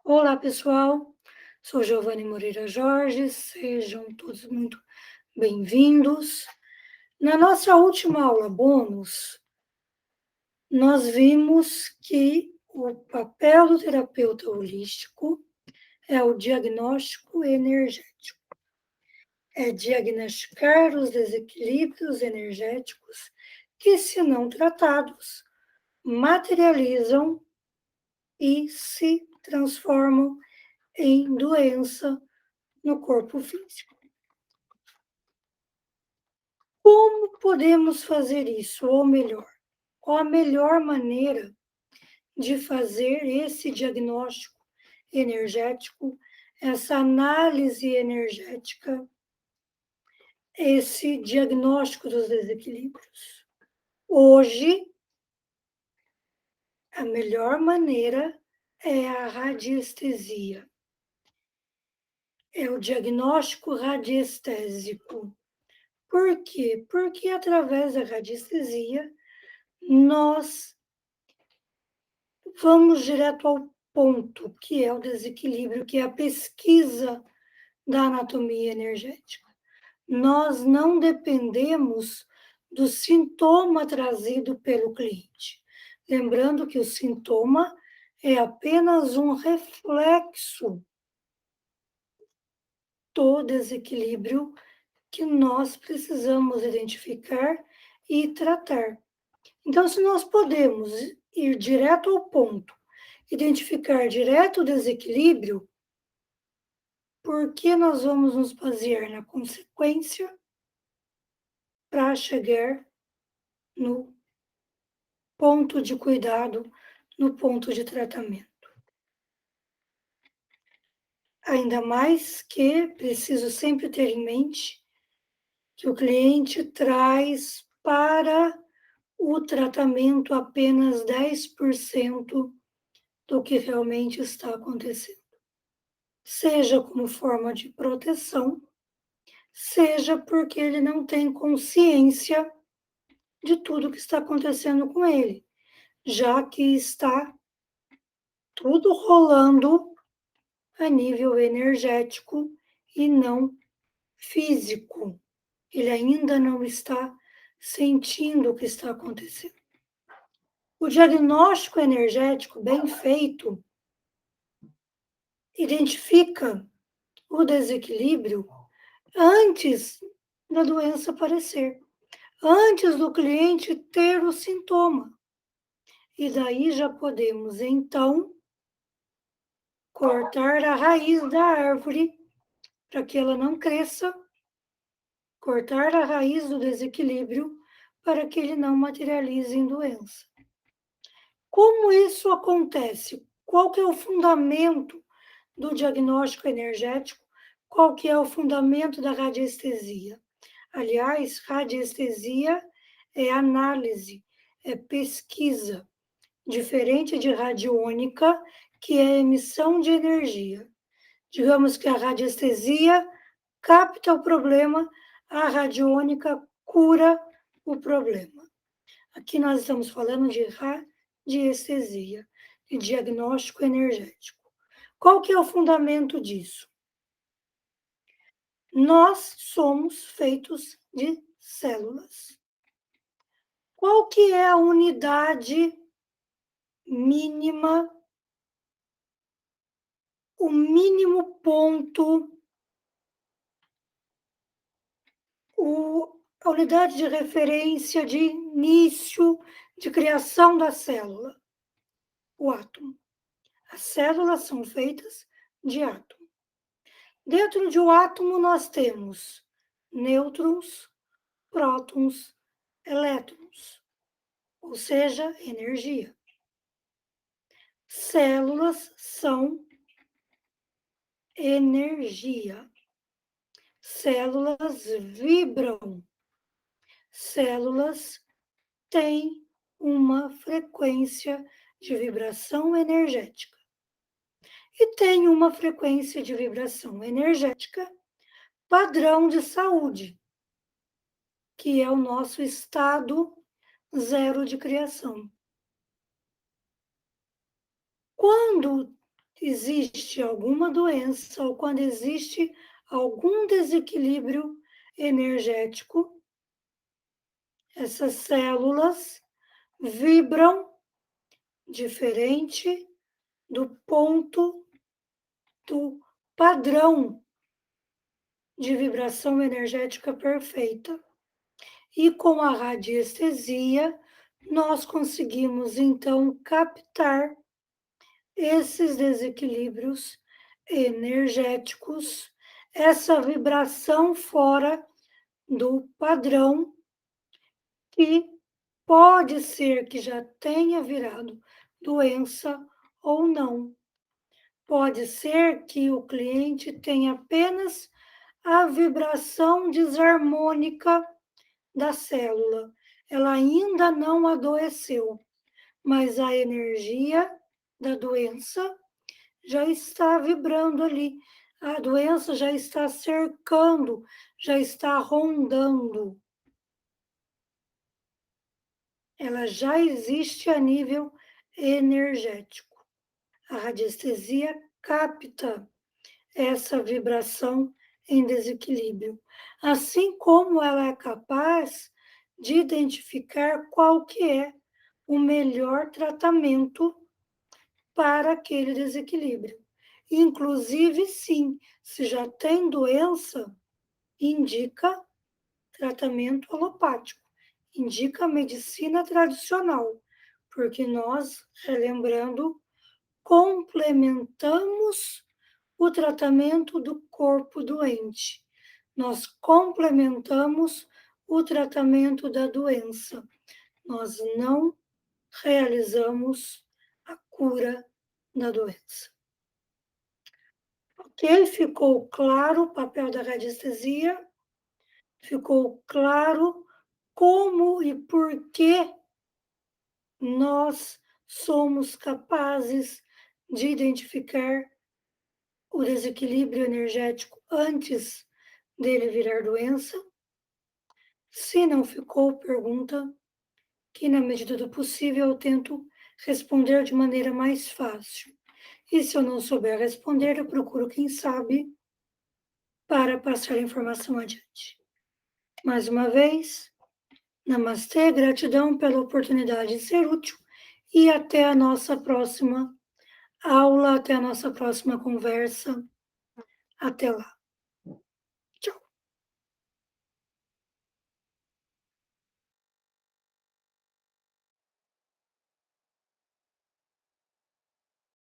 Olá, pessoal. Sou Giovanni Moreira Jorge, sejam todos muito bem-vindos. Na nossa última aula bônus, nós vimos que o papel do terapeuta holístico é o diagnóstico energético. É diagnosticar os desequilíbrios energéticos que, se não tratados, materializam e se transformam em doença no corpo físico. Como podemos fazer isso? Ou melhor, qual a melhor maneira de fazer esse diagnóstico energético, essa análise energética, esse diagnóstico dos desequilíbrios? Hoje, a melhor maneira é a radiestesia. É o diagnóstico radiestésico. Por quê? Porque através da radiestesia, nós vamos direto ao ponto, que é o desequilíbrio, que é a pesquisa da anatomia energética. Nós não dependemos do sintoma trazido pelo cliente. Lembrando que o sintoma é apenas um reflexo do desequilíbrio que nós precisamos identificar e tratar. Então, se nós podemos ir direto ao ponto, identificar direto o desequilíbrio, por que nós vamos nos basear na consequência para chegar no ponto de cuidado, no ponto de tratamento? Ainda mais que preciso sempre ter em mente que o cliente traz para o tratamento apenas 10% do que realmente está acontecendo. Seja como forma de proteção, seja porque ele não tem consciência de tudo que está acontecendo com ele, já que está tudo rolando a nível energético e não físico. Ele ainda não está sentindo o que está acontecendo. O diagnóstico energético bem feito identifica o desequilíbrio antes da doença aparecer, antes do cliente ter o sintoma. E daí já podemos, então, cortar a raiz da árvore para que ela não cresça, cortar a raiz do desequilíbrio para que ele não materialize em doença. Como isso acontece? Qual que é o fundamento do diagnóstico energético? Qual que é o fundamento da radiestesia? Aliás, radiestesia é análise, é pesquisa, diferente de radiônica, que é emissão de energia. Digamos que a radiestesia capta o problema, a radiônica cura o problema. Aqui nós estamos falando de radiestesia, de diagnóstico energético. Qual que é o fundamento disso? Nós somos feitos de células. Qual que é a unidade mínima, o mínimo ponto, a unidade de referência de início de criação da célula? O átomo. As células são feitas de átomo. Dentro de um átomo nós temos nêutrons, prótons, elétrons, ou seja, energia. Células são energia. Células vibram. Células têm uma frequência de vibração energética. E tem uma frequência de vibração energética padrão de saúde, que é o nosso estado zero de criação. Quando existe alguma doença ou quando existe algum desequilíbrio energético, essas células vibram diferente do ponto do padrão de vibração energética perfeita. E com a radiestesia, nós conseguimos então captar esses desequilíbrios energéticos, essa vibração fora do padrão, que pode ser que já tenha virado doença ou não. Pode ser que o cliente tenha apenas a vibração desarmônica da célula. Ela ainda não adoeceu, mas a energia da doença já está vibrando ali. A doença já está cercando, já está rondando. Ela já existe a nível energético. A radiestesia capta essa vibração em desequilíbrio, assim como ela é capaz de identificar qual que é o melhor tratamento para aquele desequilíbrio. Inclusive, sim, se já tem doença, indica tratamento alopático, indica medicina tradicional, porque nós, relembrando, complementamos o tratamento do corpo doente. Nós complementamos o tratamento da doença. Nós não realizamos a cura da doença. Ok? Ficou claro o papel da radiestesia? Ficou claro como e por que nós somos capazes de identificar o desequilíbrio energético antes dele virar doença? Se não ficou, pergunta que, na medida do possível, eu tento responder de maneira mais fácil. E se eu não souber responder, eu procuro quem sabe para passar a informação adiante. Mais uma vez, namastê, gratidão pela oportunidade de ser útil e até a nossa próxima aula, até a nossa próxima conversa. Até lá.